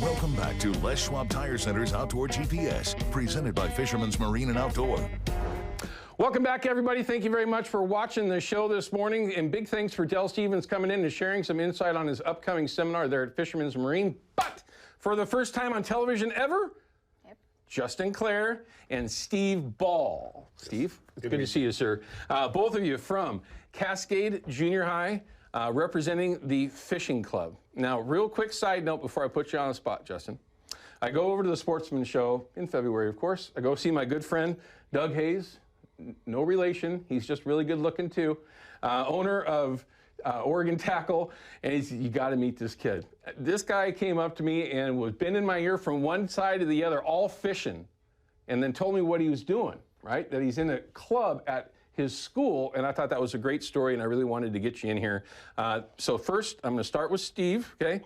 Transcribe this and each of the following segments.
Welcome back to Les Schwab Tire Center's Outdoor GPS, presented by Fisherman's Marine and Outdoor. Welcome back, everybody. Thank you very much for watching the show this morning. And big thanks for Del Stevens coming in and sharing some insight on his upcoming seminar there at Fisherman's Marine. But for the first time on television ever, Justin Clare and Steve Ball. Steve, it's good to see you, sir. Both of you from Cascade Junior High, representing the fishing club. Now, real quick side note before I put you on the spot, Justin. I go over to the Sportsman Show in February, of course. I go see my good friend, Doug Hayes. No relation. He's just really good looking, too. Owner of Oregon Tackle, and you got to meet this kid. This guy came up to me and was been in my ear from one side to the other, all fishing, and then told me what he was doing, right? That he's in a club at his school, and I thought that was a great story, and I really wanted to get you in here. So first, I'm going to start with Steve, okay?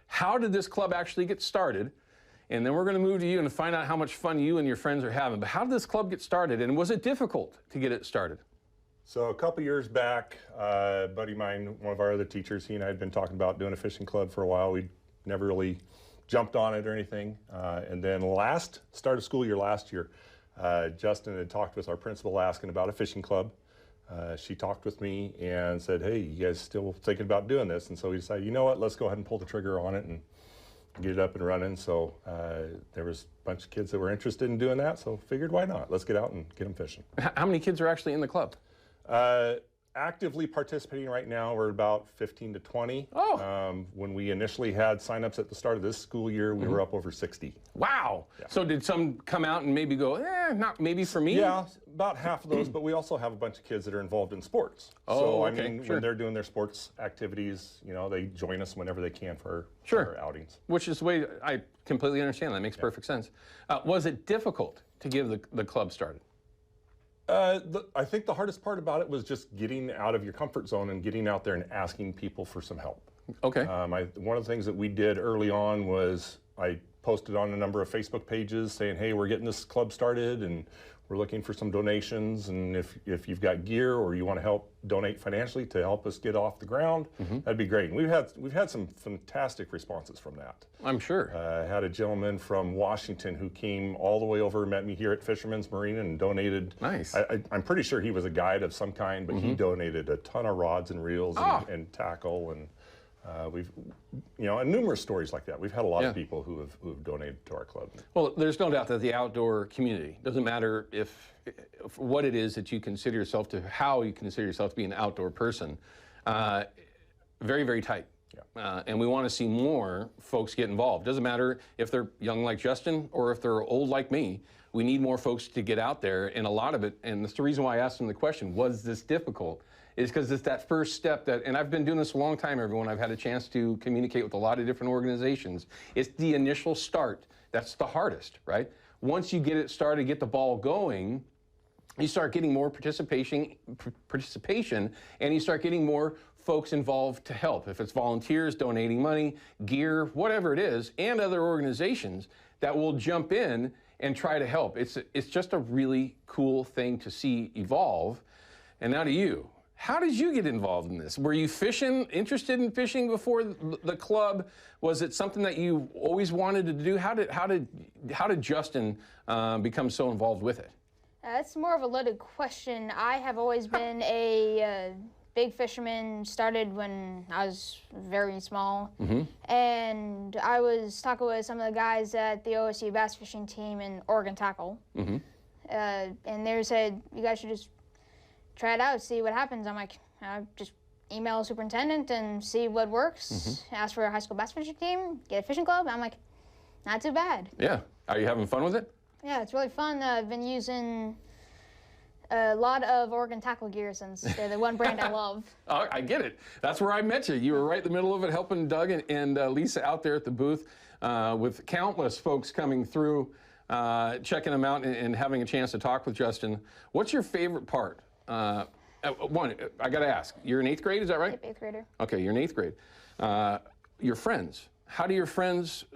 How did this club actually get started? And then we're going to move to you and find out how much fun you and your friends are having. But how did this club get started, and was it difficult to get it started? So a couple years back, a buddy of mine, one of our other teachers, he and I had been talking about doing a fishing club for a while. We never really jumped on it or anything. And then start of school year last year, Justin had talked with our principal asking about a fishing club. She talked with me and said, hey, you guys still thinking about doing this? And so we decided, you know what, let's go ahead and pull the trigger on it and get it up and running. So there was a bunch of kids that were interested in doing that, so figured why not? Let's get out and get them fishing. How many kids are actually in the club? Actively participating right now, we're about 15 to 20. Oh. When we initially had signups at the start of this school year, we were up over 60. Wow. Yeah. So did some come out and maybe go, not maybe for me? Yeah, about half of those, but we also have a bunch of kids that are involved in sports. Oh, so, okay, I mean, sure. when they're doing their sports activities, you know, they join us whenever they can for sure. our outings. Which is the way I completely understand. That makes perfect sense. Was it difficult to get the club started? I think the hardest part about it was just getting out of your comfort zone and getting out there and asking people for some help. Okay. One of the things that we did early on was I posted on a number of Facebook pages saying, hey, we're getting this club started and we're looking for some donations, and if you've got gear or you want to help donate financially to help us get off the ground, that'd be great. And we've had some fantastic responses from that. I'm sure. I had a gentleman from Washington who came all the way over, met me here at Fisherman's Marine and donated. Nice. I'm pretty sure he was a guide of some kind, but he donated a ton of rods and reels and tackle, and we've, and numerous stories like that. We've had a lot of people who have donated to our club. Well, there's no doubt that the outdoor community, doesn't matter if what it is that you consider yourself to, how you consider yourself to be an outdoor person, very, very tight. Yeah. And we want to see more folks get involved. Doesn't matter if they're young like Justin or if they're old like me. We need more folks to get out there, and a lot of it, and that's the reason why I asked him the question, was this difficult? Is because it's that first step that, and I've been doing this a long time, everyone. I've had a chance to communicate with a lot of different organizations. It's the initial start that's the hardest, right? Once you get it started, get the ball going, you start getting more participation, and you start getting more folks involved to help. If it's volunteers, donating money, gear, whatever it is, and other organizations that will jump in and try to help. It's just a really cool thing to see evolve. And now to you. How did you get involved in this? Were you interested in fishing before the club? Was it something that you always wanted to do? How did Justin become so involved with it? That's more of a loaded question. I have always been a big fisherman, started when I was very small. And I was talking with some of the guys at the OSU bass fishing team in Oregon Tackle. And they said, you guys should just try it out, see what happens. I'm like, just email superintendent and see what works. Ask for a high school bass fishing team, get a fishing club. I'm like, not too bad. Yeah. Are you having fun with it? Yeah, it's really fun. I've been using a lot of Oregon Tackle gear since they're the one brand I love. Oh, I get it. That's where I met you. You were right in the middle of it, helping Doug and Lisa out there at the booth with countless folks coming through, checking them out and having a chance to talk with Justin. What's your favorite part? One, I got to ask, you're in 8th grade, is that right? Yep, 8th grader. Okay, you're in 8th grade. Your friends, how do your friends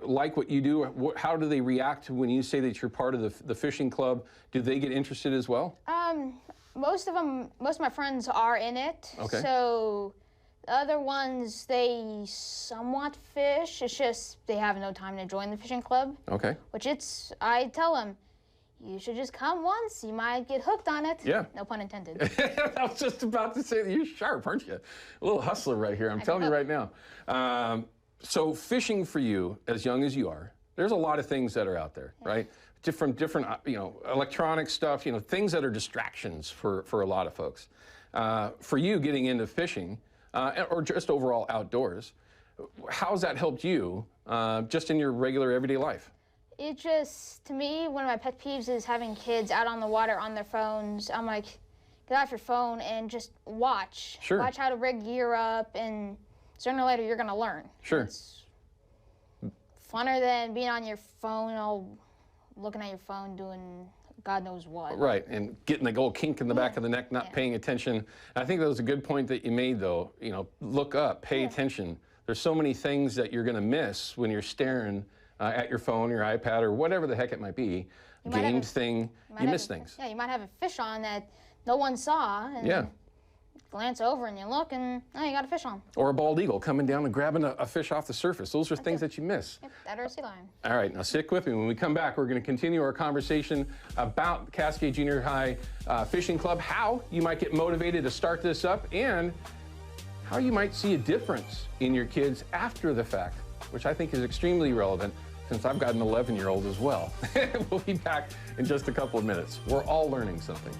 like what you do? How do they react when you say that you're part of the fishing club? Do they get interested as well? Most of my friends are in it. Okay. So The other ones, they somewhat fish. It's just they have no time to join the fishing club. Okay. I tell them, you should just come once. You might get hooked on it. Yeah. No pun intended. I was just about to say, you're sharp, aren't you? A little hustler right here, I'm telling you right now. So fishing for you, as young as you are, there's a lot of things that are out there, right? Different, electronic stuff, things that are distractions for a lot of folks. For you getting into fishing, or just overall outdoors, how's that helped you just in your regular everyday life? It just, to me, one of my pet peeves is having kids out on the water on their phones. I'm like, get off your phone and just watch. Sure. Watch how to rig gear up, and sooner or later you're going to learn. Sure. It's funner than being on your phone, all looking at your phone doing God knows what. Right, and getting the old kink in the back of the neck, not paying attention. I think that was a good point that you made, though. Look up, pay attention. There's so many things that you're going to miss when you're staring at your phone, your iPad, or whatever the heck it might be. Games thing, you miss things. Yeah, you might have a fish on that no one saw, and glance over and you look, and you got a fish on. Or a bald eagle coming down and grabbing a fish off the surface. Those are things that you miss. Yep, that or a sea lion. All right, now stick with me. When we come back, we're going to continue our conversation about Cascade Junior High Fishing Club, how you might get motivated to start this up, and how you might see a difference in your kids after the fact, which I think is extremely relevant since I've got an 11-year-old as well. We'll be back in just a couple of minutes. We're all learning something.